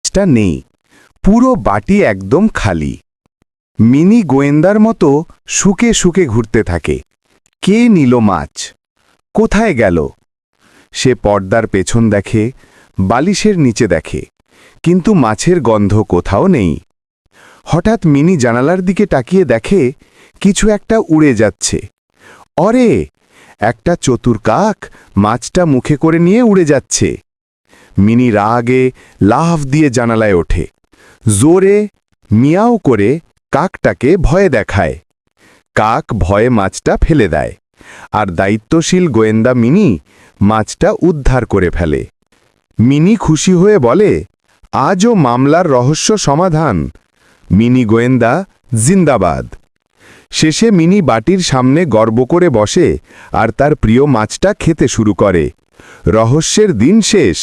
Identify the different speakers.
Speaker 1: মাছটা নেই, পুরো বাটি একদম খালি। মিনি গোয়েন্দার মতো শুকে শুকে ঘুরতে থাকে। কে নিল মাছ? কোথায় গেল? সে পর্দার পেছন দেখে, বালিশের নিচে দেখে, কিন্তু মাছের গন্ধ কোথাও নেই। হঠাৎ মিনি জানালার দিকে তাকিয়ে দেখে কিছু একটা উড়ে যাচ্ছে। অরে, একটা চতুর কাক মাছটা মুখে করে নিয়ে উড়ে যাচ্ছে। মিনি রাগে লাফ দিয়ে জানালায় ওঠে, জোরে মিয়াও করে কাকটাকে ভয়ে দেখায়। কাক ভয়ে মাছটা ফেলে দেয়, আর দায়িত্বশীল গোয়েন্দা মিনি মাছটা উদ্ধার করে ফেলে। মিনি খুশি হয়ে বলে, আজও মামলার রহস্য সমাধান। মিনি গোয়েন্দা জিন্দাবাদ। শেষে মিনি বাটির সামনে গর্ব করে বসে আর তার প্রিয় মাছটা খেতে শুরু করে। রহস্যের দিন শেষ।